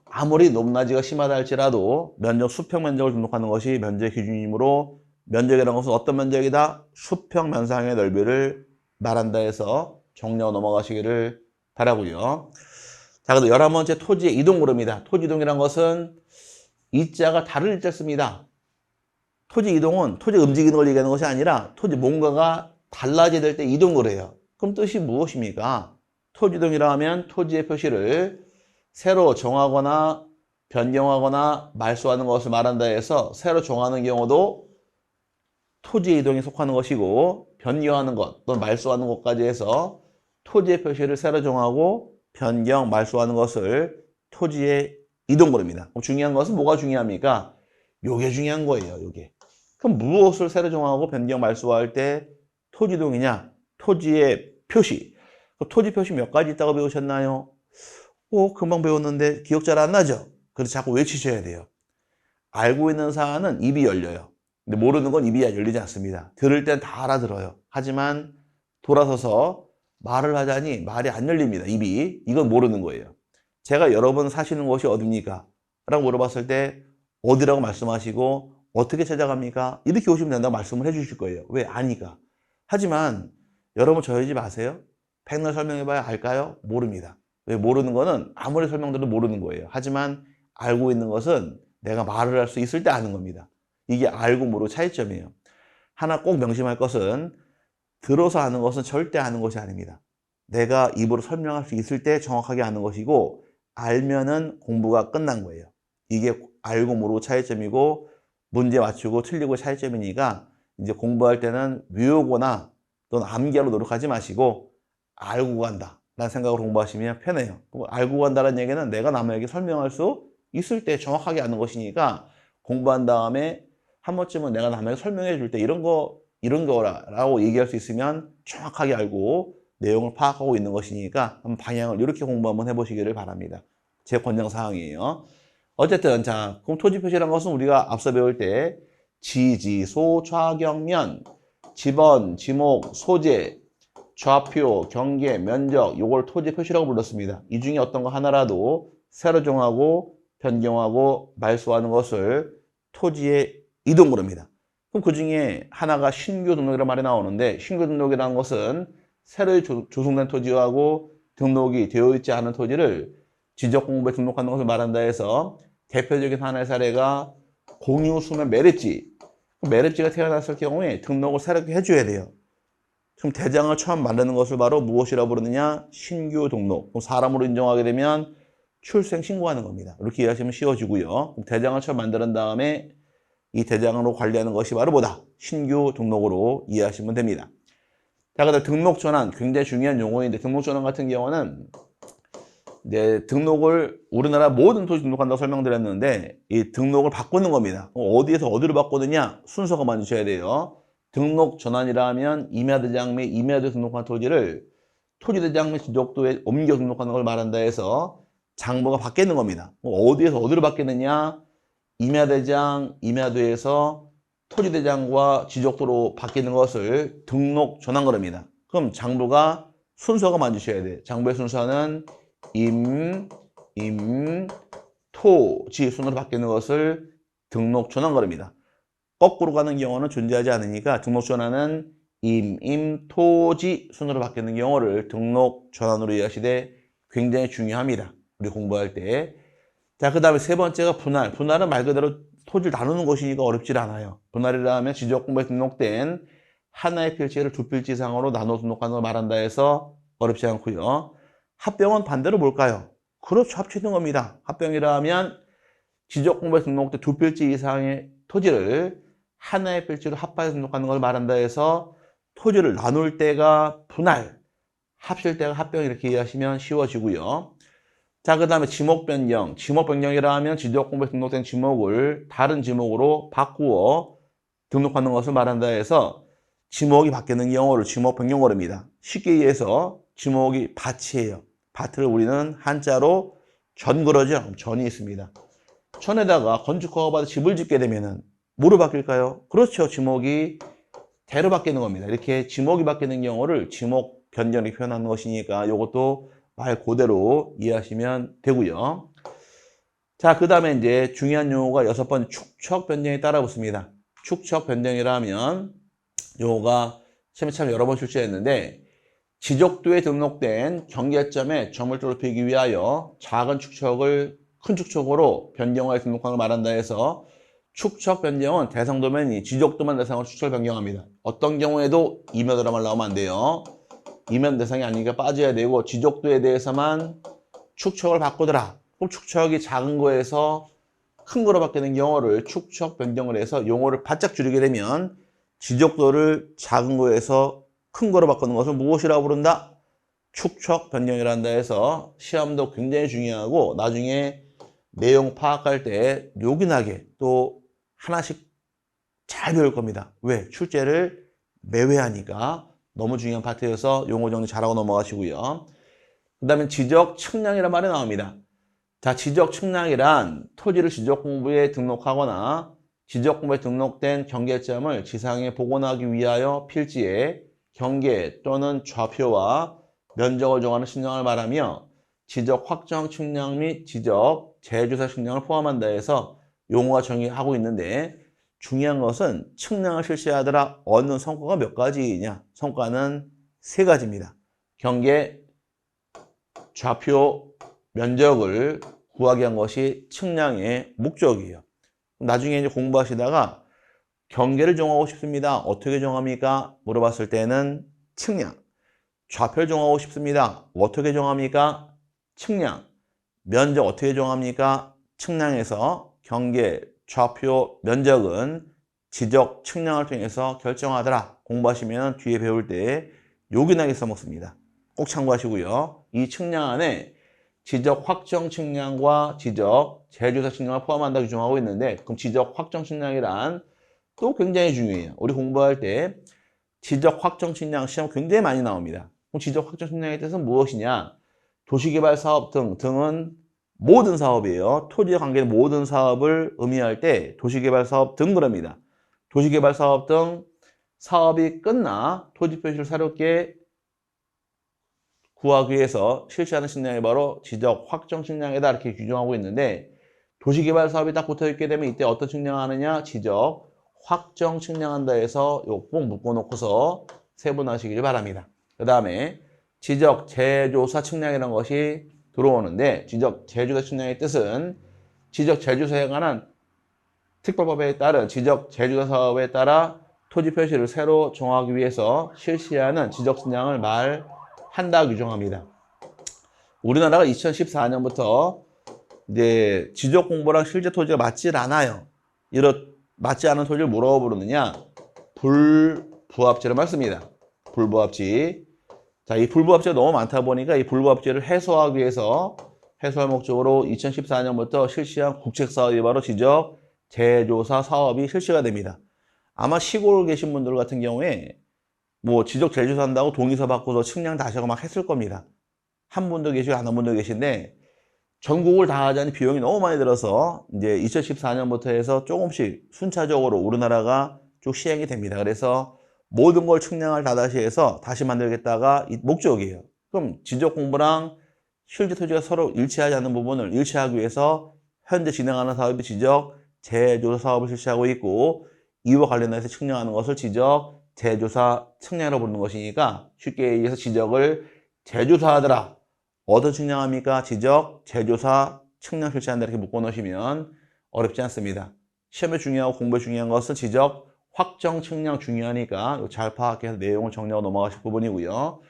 아무리 높낮이가 심하다 할지라도 면적, 수평 면적을 등록하는 것이 면적 기준이므로 면적이라는 것은 어떤 면적이다? 수평 면상의 넓이를 말한다 해서 정리하고 넘어가시기를 바라고요. 자, 그래서 11번째 토지의 이동 구름이다. 토지 이동이라는 것은 이자가 다른 이자를 씁니다. 토지 이동은 토지 움직이는 걸 얘기하는 것이 아니라 토지 뭔가가 달라지게 될 때 이동을 해요. 그럼 뜻이 무엇입니까? 토지 이동이라 하면 토지의 표시를 새로 정하거나 변경하거나 말소하는 것을 말한다 해서 새로 정하는 경우도 토지 이동에 속하는 것이고 변경하는 것 또는 말소하는 것까지 해서 토지의 표시를 새로 정하고 변경, 말소하는 것을 토지의 이동 부릅니다. 그럼 중요한 것은 뭐가 중요합니까? 요게 중요한 거예요. 요게. 그럼 무엇을 새로 정하고 변경, 말소할 때 토지 이동이냐? 토지의 표시. 토지 표시 몇 가지 있다고 배우셨나요? 금방 배웠는데 기억 잘 안 나죠? 그래서 자꾸 외치셔야 돼요. 알고 있는 사안은 입이 열려요. 근데 모르는 건 입이 열리지 않습니다. 들을 땐 다 알아들어요. 하지만 돌아서서 말을 하자니 말이 안 열립니다. 입이. 이건 모르는 거예요. 제가 여러분 사시는 곳이 어디입니까? 라고 물어봤을 때 어디라고 말씀하시고 어떻게 찾아갑니까? 이렇게 오시면 된다고 말씀을 해주실 거예요. 왜? 아니까. 하지만 여러분 저희 집 아세요? 백날 설명해봐야 알까요? 모릅니다. 왜? 모르는 거는 아무리 설명드려도 모르는 거예요. 하지만 알고 있는 것은 내가 말을 할 수 있을 때 아는 겁니다. 이게 알고 모르고 차이점이에요. 하나 꼭 명심할 것은 들어서 아는 것은 절대 아는 것이 아닙니다. 내가 입으로 설명할 수 있을 때 정확하게 아는 것이고 알면은 공부가 끝난 거예요. 이게 알고 모르고 차이점이고 문제 맞추고 틀리고 차이점이니까 이제 공부할 때는 외우거나 또는 암기하려 노력하지 마시고 알고 간다 라는 생각으로 공부하시면 편해요. 알고 간다는 얘기는 내가 남에게 설명할 수 있을 때 정확하게 아는 것이니까 공부한 다음에 한 번쯤은 내가 남에게 설명해 줄 때 이런 거라고 얘기할 수 있으면 정확하게 알고 내용을 파악하고 있는 것이니까 한번 방향을 이렇게 공부 한번 해보시기를 바랍니다. 제 권장 사항이에요. 어쨌든 자, 그럼 토지 표시라는 것은 우리가 앞서 배울 때 지, 소, 좌경면, 지번, 지목, 소재, 좌표, 경계, 면적 요걸 토지 표시라고 불렀습니다. 이 중에 어떤 거 하나라도 새로 정하고 변경하고 말소하는 것을 토지의 이동 부릅니다. 그럼 그 중에 하나가 신규 등록이라는 말이 나오는데 신규 등록이라는 것은 새로 조성된 토지하고 등록이 되어 있지 않은 토지를 지적공부에 등록하는 것을 말한다 해서 대표적인 하나의 사례가 공유수면 매립지. 매립지가 태어났을 경우에 등록을 새롭게 해줘야 돼요. 그럼 대장을 처음 만드는 것을 바로 무엇이라고 부르느냐? 신규 등록. 그럼 사람으로 인정하게 되면 출생 신고하는 겁니다. 이렇게 이해하시면 쉬워지고요. 대장을 처음 만든 다음에 이 대장으로 관리하는 것이 바로 뭐다? 신규 등록으로 이해하시면 됩니다. 자, 그다음 등록 전환 굉장히 중요한 용어인데 등록 전환 같은 경우는 이제 등록을 우리나라 모든 토지 등록한다고 설명드렸는데 이 등록을 바꾸는 겁니다. 어디에서 어디로 바꾸느냐? 순서가 맞으셔야 돼요. 등록 전환이라 하면 임야대장 및 임야도에 등록한 토지를 토지대장 및 지적도에 옮겨 등록하는 걸 말한다 해서 장부가 바뀌는 겁니다. 어디에서 어디로 바뀌느냐? 임야대장, 임야도에서 토지대장과 지적도로 바뀌는 것을 등록 전환 거랍니다. 그럼 장부가 순서가 맞으셔야 돼. 장부의 순서는 토지 순으로 바뀌는 것을 등록 전환 거랍니다. 거꾸로 가는 경우는 존재하지 않으니까 등록 전환은 토지 순으로 바뀌는 경우를 등록 전환으로 이해하시되 굉장히 중요합니다. 우리 공부할 때. 자, 그 다음에 세 번째가 분할. 분할은 말 그대로 토지를 나누는 것이니까 어렵질 않아요. 분할이라 하면 지적공부에 등록된 하나의 필지를 두 필지 이상으로 나눠 등록하는 걸 말한다 해서 어렵지 않고요. 합병은 반대로 뭘까요? 그렇죠. 합치는 겁니다. 합병이라 하면 지적공부에 등록된 두 필지 이상의 토지를 하나의 필지로 합하여 등록하는 걸 말한다 해서 토지를 나눌 때가 분할, 합칠 때가 합병 이렇게 이해하시면 쉬워지고요. 자, 그 다음에 지목 변경. 지목 변경이라 하면 지적공부에 등록된 지목을 다른 지목으로 바꾸어 등록하는 것을 말한다 해서 지목이 바뀌는 경우를 지목 변경어랍니다. 쉽게 이해해서 지목이 밭이에요. 밭을 우리는 한자로 전 그러죠. 전이 있습니다. 전에다가 건축 허가받아 집을 짓게 되면은 뭐로 바뀔까요? 그렇죠. 지목이 대로 바뀌는 겁니다. 이렇게 지목이 바뀌는 경우를 지목 변경이 표현하는 것이니까 이것도 말 그대로 이해하시면 되고요. 자, 그 다음에 이제 중요한 용어가 6번 축척 변경에 따라 붙습니다. 축척 변경이라면 요거가 시험에 참 여러 번 출제했는데 지적도에 등록된 경계점에 점을 좁히기 위하여 작은 축척을 큰 축척으로 변경하여 등록하는 걸 말한다 해서 축척 변경은 대상 도면이 지적도만 대상으로 축척을 변경합니다. 어떤 경우에도 이면으로만 나오면 안 돼요. 이면 대상이 아니니까 빠져야 되고 지적도에 대해서만 축척을 바꾸더라. 그럼 축척이 작은 거에서 큰 거로 바뀌는 경우를 축척 변경을 해서 용어를 바짝 줄이게 되면 지적도를 작은 거에서 큰 거로 바꾸는 것을 무엇이라고 부른다? 축척 변경이라 한다 해서 시험도 굉장히 중요하고 나중에 내용 파악할 때 요긴하게 또 하나씩 잘 배울 겁니다. 왜? 출제를 매회 하니까 너무 중요한 파트여서 용어 정리 잘하고 넘어가시고요. 그 다음에 지적 측량이라는 말이 나옵니다. 자, 지적 측량이란 토지를 지적공부에 등록하거나 지적공부에 등록된 경계점을 지상에 복원하기 위하여 필지에 경계 또는 좌표와 면적을 정하는 측량을 말하며 지적 확정 측량 및 지적 재조사 측량을 포함한다 해서 용어가 정의하고 있는데 중요한 것은 측량을 실시하더라 얻는 성과가 몇 가지이냐? 성과는 3가지입니다. 경계, 좌표, 면적을 구하기 위한 것이 측량의 목적이에요. 나중에 이제 공부하시다가 경계를 정하고 싶습니다. 어떻게 정합니까? 물어봤을 때는 측량. 좌표를 정하고 싶습니다. 어떻게 정합니까? 측량. 면적 어떻게 정합니까? 측량에서 경계, 좌표, 면적은 지적, 측량을 통해서 결정하더라. 공부하시면 뒤에 배울 때 요긴하게 써먹습니다. 꼭 참고하시고요. 이 측량 안에 지적 확정 측량과 지적 재조사 측량을 포함한다 규정하고 있는데 그럼 지적 확정 측량이란 또 굉장히 중요해요. 우리 공부할 때 지적 확정 측량 시험 굉장히 많이 나옵니다. 그럼 지적 확정 측량의 뜻은 무엇이냐? 도시개발 사업 등은 모든 사업이에요. 토지와 관계된 모든 사업을 의미할 때 도시개발 사업 등 그럽니다. 도시개발 사업 등 사업이 끝나 토지 표시를 새롭게 구하기 위해서 실시하는 측량이 바로 지적 확정 측량이다 이렇게 규정하고 있는데 도시개발 사업이 딱 붙어있게 되면 이때 어떤 측량하느냐? 지적 확정 측량한다 해서 요 꼭 묶어놓고서 세분하시길 바랍니다. 그 다음에 지적 재조사 측량이라는 것이 들어오는데 지적 재조사 측량의 뜻은 지적 재조사에 관한 특별법에 따른 지적 재조사 사업에 따라 토지 표시를 새로 정하기 위해서 실시하는 지적 측량을 말한다 규정합니다. 우리나라가 2014년부터 이제 지적 공부랑 실제 토지가 맞질 않아요. 맞지 않은 토지를 뭐라고 부르느냐? 불부합지를 말습니다. 불부합지. 자, 이 불부합지가 너무 많다 보니까 이 불부합지를 해소하기 위해서 해소할 목적으로 2014년부터 실시한 국책사업이 바로 지적 재조사 사업이 실시가 됩니다. 아마 시골 계신 분들 같은 경우에 뭐 지적 재조사 한다고 동의서 받고서 측량 다시 하고 막 했을 겁니다. 한 분도 계시고 안 한 분도 계신데 전국을 다 하자니 비용이 너무 많이 들어서 이제 2014년부터 해서 조금씩 순차적으로 우리나라가 쭉 시행이 됩니다. 그래서 모든 걸 측량을 다다시 해서 다시 만들겠다가 이 목적이에요. 그럼 지적 공부랑 실제 토지가 서로 일치하지 않는 부분을 일치하기 위해서 현재 진행하는 사업이 지적 재조사 사업을 실시하고 있고, 이와 관련해서 측량하는 것을 지적 재조사 측량이라고 부르는 것이니까 쉽게 얘기해서 지적을 재조사하더라. 어떤 측량합니까? 지적 재조사 측량 실시한다 이렇게 묶어 놓으시면 어렵지 않습니다. 시험에 중요하고 공부에 중요한 것은 지적 확정 측량 중요하니까 잘 파악해서 내용을 정리하고 넘어가실 부분이고요.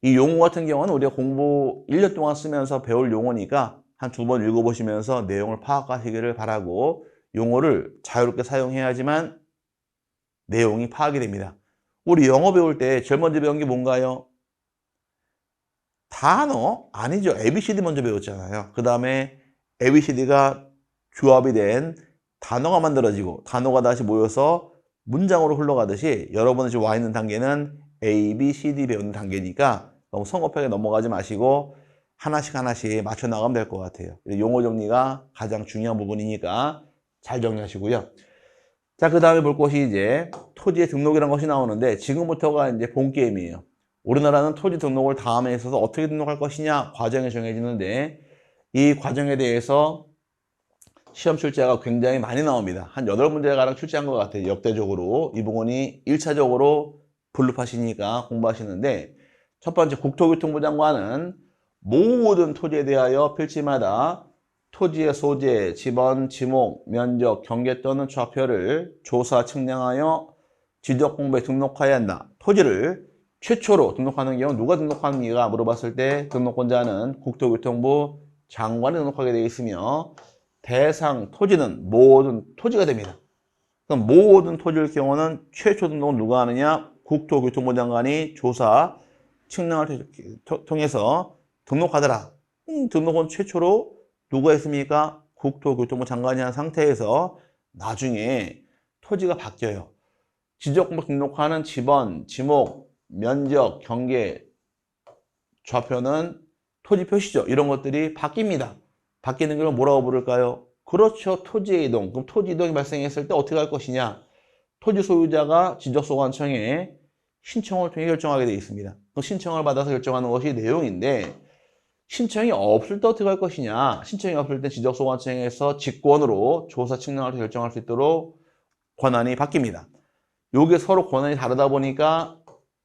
이 용어 같은 경우는 우리가 공부 1년 동안 쓰면서 배울 용어니까 한 2번 읽어보시면서 내용을 파악하시기를 바라고, 용어를 자유롭게 사용해야지만 내용이 파악이 됩니다. 우리 영어 배울 때 제일 먼저 배운 게 뭔가요? 단어? 아니죠. ABCD 먼저 배웠잖아요. 그 다음에 ABCD가 조합이 된 단어가 만들어지고 단어가 다시 모여서 문장으로 흘러가듯이 여러분이 지금 와 있는 단계는 ABCD 배우는 단계니까 너무 성급하게 넘어가지 마시고 하나씩 하나씩 맞춰 나가면 될 것 같아요. 용어 정리가 가장 중요한 부분이니까 잘 정리하시고요. 자, 그 다음에 볼 것이 이제 토지의 등록이라는 것이 나오는데, 지금부터가 이제 본 게임이에요. 우리나라는 토지 등록을 다음에 있어서 어떻게 등록할 것이냐 과정이 정해지는데, 이 과정에 대해서 시험 출제가 굉장히 많이 나옵니다. 한 8문제가량 출제한 것 같아요. 역대적으로. 이 부분이 1차적으로 블루팟이니까 공부하시는데, 첫 번째 국토교통부 장관은 모든 토지에 대하여 필지마다 토지의 소재, 지번, 지목, 면적, 경계 또는 좌표를 조사, 측량하여 지적 공부에 등록하여야 한다. 토지를 최초로 등록하는 경우 누가 등록하는가 물어봤을 때 등록권자는 국토교통부 장관이 등록하게 되어 있으며, 대상 토지는 모든 토지가 됩니다. 그럼 모든 토지일 경우는 최초 등록은 누가 하느냐? 국토교통부 장관이 조사, 측량을 통해서 등록하더라. 등록은 최초로 누가 했습니까? 국토교통부 장관이 한 상태에서 나중에 토지가 바뀌어요. 지적공부 등록하는 지번, 지목, 면적, 경계, 좌표는 토지 표시죠. 이런 것들이 바뀝니다. 바뀌는 걸 뭐라고 부를까요? 그렇죠. 토지의 이동. 그럼 토지 이동이 발생했을 때 어떻게 할 것이냐? 토지 소유자가 지적소관청에 신청을 통해 결정하게 되어 있습니다. 그 신청을 받아서 결정하는 것이 내용인데, 신청이 없을 때 어떻게 할 것이냐? 신청이 없을 때 지적소관청에서 직권으로 조사 측량을 결정할 수 있도록 권한이 바뀝니다. 요게 서로 권한이 다르다 보니까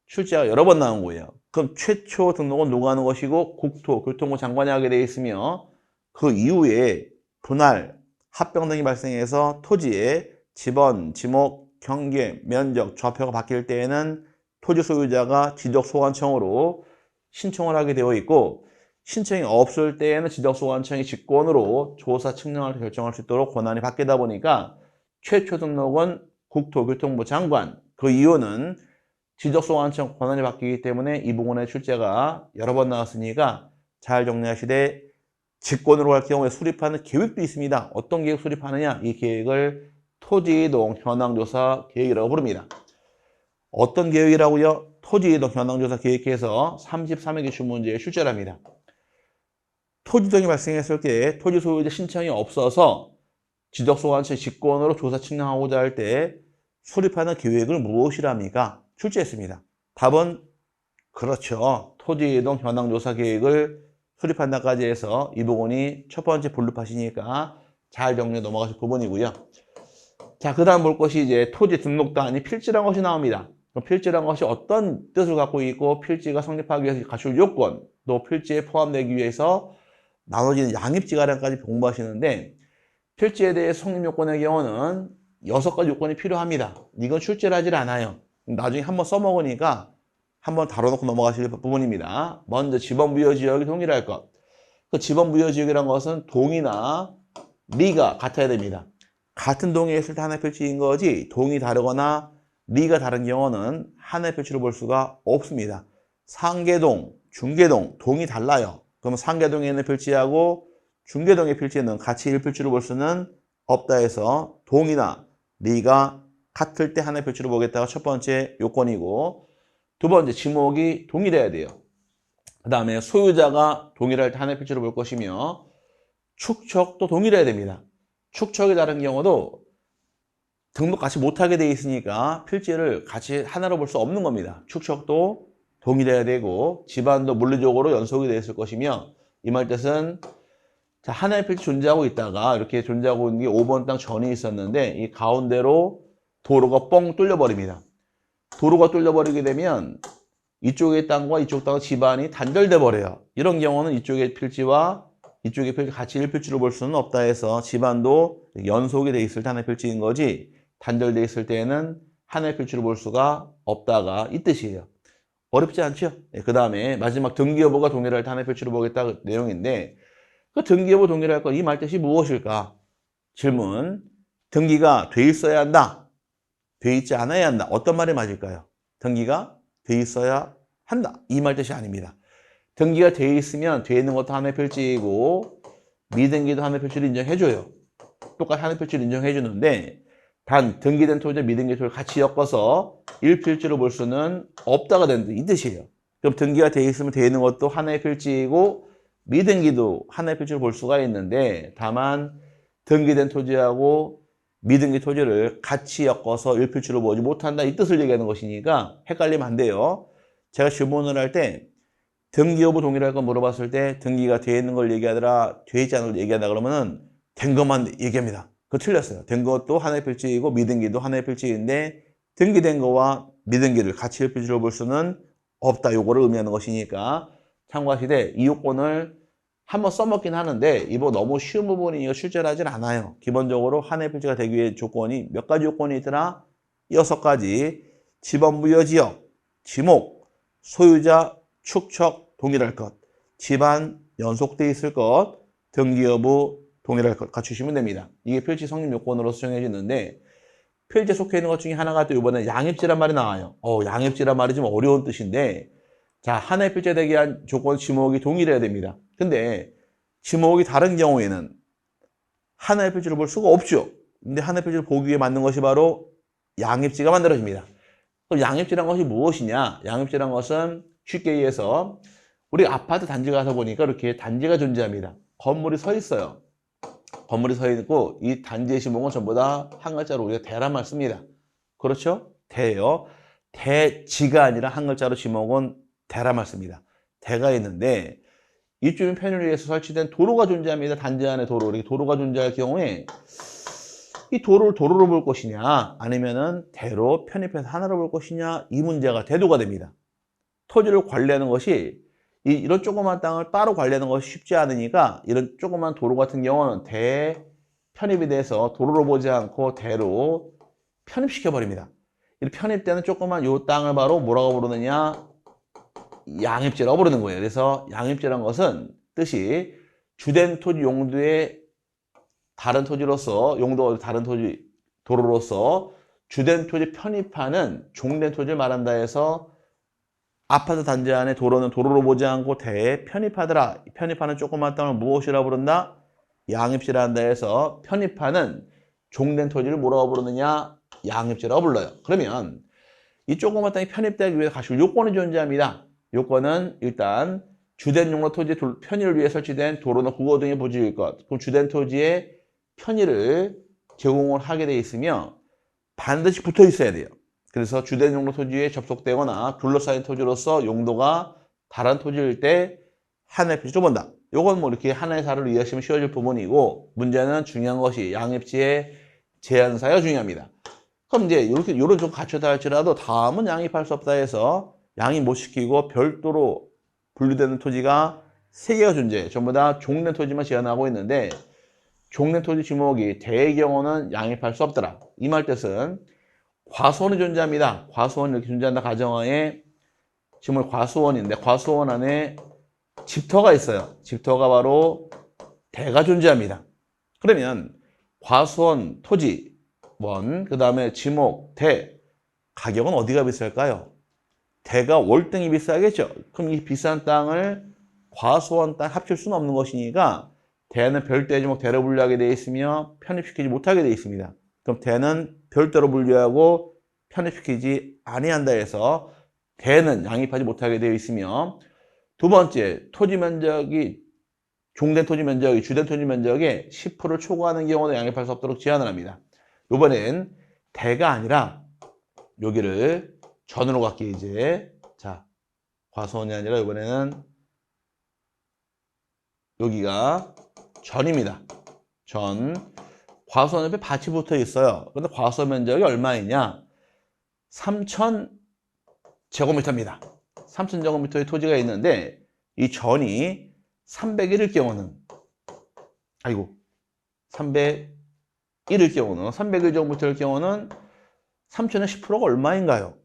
출제가 여러 번 나온 거예요. 그럼 최초 등록은 누가 하는 것이고 국토교통부 장관이 하게 되어 있으며, 그 이후에 분할, 합병 등이 발생해서 토지의 지번, 지목, 경계, 면적, 좌표가 바뀔 때에는 토지 소유자가 지적소관청으로 신청을 하게 되어 있고, 신청이 없을 때에는 지적소관청이 직권으로 조사 측량을 결정할 수 있도록 권한이 바뀌다 보니까 최초 등록은 국토교통부 장관, 그 이유는 지적소관청 권한이 바뀌기 때문에 이 부분의 출제가 여러 번 나왔으니까 잘 정리하시되, 직권으로 할 경우에 수립하는 계획도 있습니다. 어떤 계획 수립하느냐? 이 계획을 토지이동 현황조사 계획이라고 부릅니다. 어떤 계획이라고요? 토지이동 현황조사 계획해서 33회 기출문제에 출제랍니다. 토지이동이 발생했을 때 토지 소유자 신청이 없어서 지적소관청 직권으로 조사 측량하고자 할 때 수립하는 계획을 무엇이랍니까? 출제했습니다. 답은 그렇죠. 토지이동 현황조사 계획을 수립한다까지 해서 이 부분이 첫 번째 블루팟이니까 잘 정리해 넘어가실 부분이고요. 자, 그 다음 볼 것이 이제 토지 등록단이 필지라는 것이 나옵니다. 그럼 필지라는 것이 어떤 뜻을 갖고 있고, 필지가 성립하기 위해서 갖출 요건, 또 필지에 포함되기 위해서 나눠지는 양입지가량까지 공부하시는데, 필지에 대해 성립 요건의 경우는 6가지 요건이 필요합니다. 이건 출제를 하질 않아요. 나중에 한번 써먹으니까 한번 다뤄놓고 넘어가실 부분입니다. 먼저 지번 부여 지역이 동일할 것. 그 지번 부여 지역이란 것은 동이나 리가 같아야 됩니다. 같은 동에 있을 때 하나의 필지인 거지, 동이 다르거나 리가 다른 경우는 하나의 필지로 볼 수가 없습니다. 상계동, 중계동, 동이 달라요. 그러면 상계동에 있는 필지하고 중계동의 필지는 같이 1필지로 볼 수는 없다 해서 동이나 리가 같을 때 하나의 필지로 보겠다가 첫 번째 요건이고, 두 번째 지목이 동일해야 돼요. 그 다음에 소유자가 동일할 때 하나의 필지로 볼 것이며, 축척도 동일해야 됩니다. 축척이 다른 경우도 등록 같이 못하게 돼 있으니까 필지를 같이 하나로 볼 수 없는 겁니다. 축척도 동일해야 되고 집안도 물리적으로 연속이 되어 있을 것이며, 이 말 뜻은 자, 하나의 필지 존재하고 있다가 이렇게 존재하고 있는 게 5번 땅 전이 있었는데 이 가운데로 도로가 뻥 뚫려버립니다. 도로가 뚫려버리게 되면 이쪽의 땅과 이쪽 땅의 집안이 단절돼 버려요. 이런 경우는 이쪽의 필지와 이쪽의 필지 같이 1필지로 볼 수는 없다 해서 집안도 연속이 돼 있을 때 하나의 필지인 거지, 단절돼 있을 때에는 하나의 필지로 볼 수가 없다가 이 뜻이에요. 어렵지 않죠? 그 다음에 마지막 등기여부가 동일할 때 하나의 필지로 보겠다 그 내용인데, 그 등기여부 동일할 것, 이 말뜻이 무엇일까? 질문. 등기가 돼 있어야 한다, 돼 있지 않아야 한다. 어떤 말이 맞을까요? 등기가 돼 있어야 한다, 이 말뜻이 아닙니다. 등기가 돼 있으면 돼 있는 것도 하나의 필지이고 미등기도 하나의 필지를 인정해줘요. 똑같이 하나의 필지를 인정해주는데, 단 등기된 토지와 미등기 토지를 같이 엮어서 1필지로 볼 수는 없다가 된다, 이 뜻이에요. 그럼 등기가 돼 있으면 돼 있는 것도 하나의 필지이고 미등기도 하나의 필지로 볼 수가 있는데, 다만 등기된 토지하고 미등기 토지를 같이 엮어서 1필지로 보지 못한다, 이 뜻을 얘기하는 것이니까 헷갈리면 안 돼요. 제가 질문을 할 때 등기 여부 동일할 거 물어봤을 때 등기가 돼 있는 걸 얘기하더라, 돼 있지 않은 걸 얘기하다 그러면은 된 것만 얘기합니다. 그거 틀렸어요. 된 것도 하나의 필지이고 미등기도 하나의 필지인데 등기된 거와 미등기를 같이 1필지로 볼 수는 없다, 요거를 의미하는 것이니까 참고하시되, 이 요건을 한번 써먹긴 하는데 이거 너무 쉬운 부분이니까 실제로 하진 않아요. 기본적으로 하나의 필지가 되기 위해 조건이 몇 가지 요건이 있더라? 6가지. 집안 부여 지역, 지목, 소유자, 축척 동일할 것, 집안 연속돼 있을 것, 등기 여부 동일할 것 갖추시면 됩니다. 이게 필지 성립 요건으로 수정해지는데, 필지에 속해 있는 것 중에 하나가 또 이번에 양입지란 말이 나와요. 양입지란 말이 좀 어려운 뜻인데, 자, 하나의 필지에 되기 위한 조건 지목이 동일해야 됩니다. 근데 지목이 다른 경우에는 하나의 필지를 볼 수가 없죠. 근데 하나의 필지를 보기 위해 만든 것이 바로 양입지가 만들어집니다. 그럼 양입지란 것이 무엇이냐? 양입지란 것은 쉽게 얘기해서 우리 아파트 단지 가서 보니까 이렇게 단지가 존재합니다. 건물이 서 있어요. 건물이 서 있고 이 단지의 지목은 전부 다 한 글자로 우리가 대란 말 씁니다. 그렇죠? 대요. 대지가 아니라 한 글자로 지목은 대란 말 씁니다. 대가 있는데 이주민 편의를 위해서 설치된 도로가 존재합니다. 단지 안에 도로. 이렇게 도로가 존재할 경우에 이 도로를 도로로 볼 것이냐 아니면은 대로 편입해서 하나로 볼 것이냐, 이 문제가 대도가 됩니다. 토지를 관리하는 것이 이런 조그만 땅을 따로 관리하는 것이 쉽지 않으니까 이런 조그만 도로 같은 경우는 대 편입이 돼서 도로로 보지 않고 대로 편입시켜 버립니다. 이 편입되는 조그만 요 땅을 바로 뭐라고 부르느냐, 양입지라고 부르는 거예요. 그래서 양입지라는 것은 뜻이 주된 토지 용도의 다른 토지로서, 용도 다른 토지 도로로서 주된 토지 편입하는 종된 토지를 말한다 해서, 아파트 단지 안에 도로는 도로로 보지 않고 대에 편입하더라. 편입하는 조그만 땅을 무엇이라고 부른다? 양입지라 한다 해서 편입하는 종된 토지를 뭐라고 부르느냐? 양입지라고 불러요. 그러면 이 조그만 땅이 편입되기 위해 갖출 요건이 존재합니다. 요건은 일단 주된 용도 토지 편의를 위해 설치된 도로나 국어 등의 부지일 것. 그럼 주된 토지에 편의를 제공을 하게 돼 있으며 반드시 붙어 있어야 돼요. 그래서 주된 용도 토지에 접속되거나 둘러싸인 토지로서 용도가 다른 토지일 때 하나의 필지로 본다. 요건 뭐 이렇게 하나의 사를 이해하시면 쉬워질 부분이고, 문제는 중요한 것이 양입지의 제한사가 중요합니다. 그럼 이제 이렇게 요런 좀 갖춰다 할지라도 다음은 양입할 수 없다 해서 양입 못 시키고 별도로 분류되는 토지가 3개가 존재해요. 전부 다 종된 토지만 제한하고 있는데, 종된 토지 지목이 대의 경우는 양입할 수 없더라. 이 말 뜻은 과수원이 존재합니다. 과수원이 이렇게 존재한다 가정하에 지금 과수원인데, 과수원 안에 집터가 있어요. 집터가 바로 대가 존재합니다. 그러면 과수원 토지 원, 그 다음에 지목, 대, 가격은 어디가 비쌀까요? 대가 월등히 비싸겠죠. 그럼 이 비싼 땅을 과수원 땅 합칠 수는 없는 것이니까 대는 별도의 지목 대로 분류하게 되어 있으며 편입시키지 못하게 되어 있습니다. 그럼 대는 별도로 분류하고 편입시키지 아니한다 해서 대는 양입하지 못하게 되어 있으며, 두 번째, 토지 면적이 종된 토지 면적이 주된 토지 면적의 10%를 초과하는 경우는 양입할 수 없도록 제한을 합니다. 이번엔 대가 아니라 여기를 전으로 갈게 이제. 자, 과수원이 아니라 이번에는 여기가 전입니다. 전. 과수원 옆에 밭이 붙어 있어요. 그런데 과수원 면적이 얼마이냐? 3,000제곱미터입니다. 3,000제곱미터의 토지가 있는데 이 전이 301일 경우는 301일 경우는 301제곱미터일 경우는 3,000의 10%가 얼마인가요?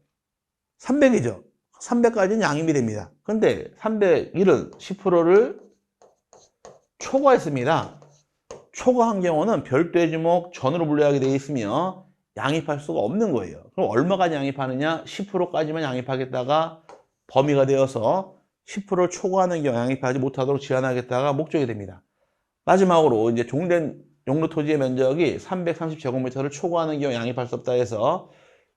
300이죠. 300까지는 양입이 됩니다. 근데 301은 10%를 초과했습니다. 초과한 경우는 별도의 지목 전으로 분류하게 되어 있으며 양입할 수가 없는 거예요. 그럼 얼마까지 양입하느냐? 10%까지만 양입하겠다가 범위가 되어서 10%를 초과하는 경우 양입하지 못하도록 제한하겠다가 목적이 됩니다. 마지막으로 이제 종된 용도 토지의 면적이 330제곱미터를 초과하는 경우 양입할 수 없다 해서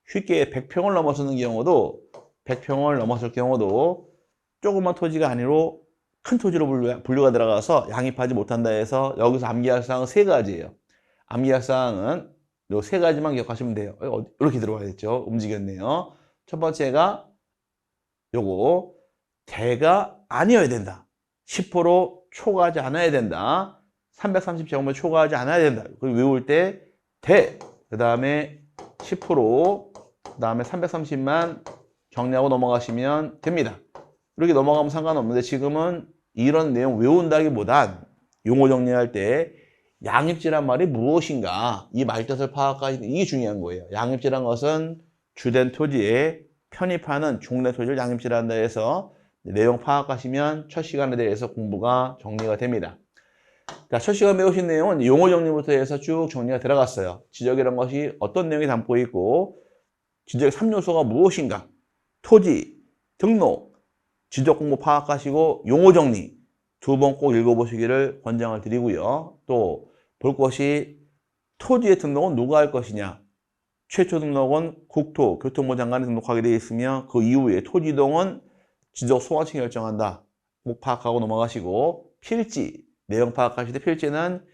쉽게 100평을 넘어서는 경우도 100평을 넘었을 경우도 조그만 토지가 아니로 큰 토지로 분류가 들어가서 양입하지 못한다 해서 여기서 암기할 사항은 3가지예요. 암기할 사항은 이 3가지만 기억하시면 돼요. 이렇게 들어와야겠죠. 움직였네요. 첫 번째가 요거 대가 아니어야 된다. 10% 초과하지 않아야 된다. 330제곱미터 초과하지 않아야 된다. 그리고 외울 때 대, 그 다음에 10%, 그 다음에 330만 정리하고 넘어가시면 됩니다. 이렇게 넘어가면 상관없는데 지금은 이런 내용 외운다기보단 용어 정리할 때 양입지란 말이 무엇인가 이 말뜻을 파악하시는 이게 중요한 거예요. 양입지란 것은 주된 토지에 편입하는 종래 토지를 양입지란다 해서 내용 파악하시면 첫 시간에 대해서 공부가 정리가 됩니다. 자, 첫 시간 배우신 내용은 용어 정리부터 해서 쭉 정리가 들어갔어요. 지적이란 것이 어떤 내용이 담고 있고 지적의 3요소가 무엇인가, 토지, 등록, 지적 공부 파악하시고 용어 정리 2번 꼭 읽어보시기를 권장을 드리고요. 또 볼 것이 토지의 등록은 누가 할 것이냐. 최초 등록은 국토교통부 장관이 등록하게 되어 있으며 그 이후에 토지 이동은 지적 소관청이 결정한다. 꼭 파악하고 넘어가시고 필지 내용 파악하실 때 필지는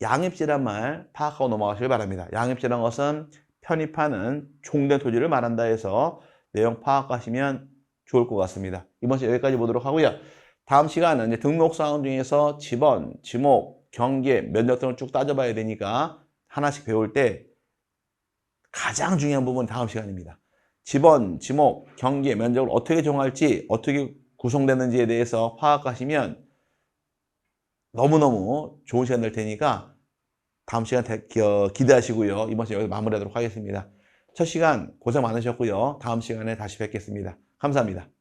양입지란 말 파악하고 넘어가시길 바랍니다. 양입지란 것은 편입하는 종된 토지를 말한다 해서 내용 파악하시면 좋을 것 같습니다. 이번 시간 여기까지 보도록 하고요. 다음 시간은 이제 등록사항 중에서 지번, 지목, 경계, 면적 등을 쭉 따져봐야 되니까 하나씩 배울 때 가장 중요한 부분은 다음 시간입니다. 지번, 지목, 경계, 면적을 어떻게 정할지, 어떻게 구성되는지에 대해서 파악하시면 너무너무 좋은 시간 될 테니까 다음 시간 기대하시고요. 이번 시간 여기서 마무리하도록 하겠습니다. 첫 시간 고생 많으셨고요. 다음 시간에 다시 뵙겠습니다. 감사합니다.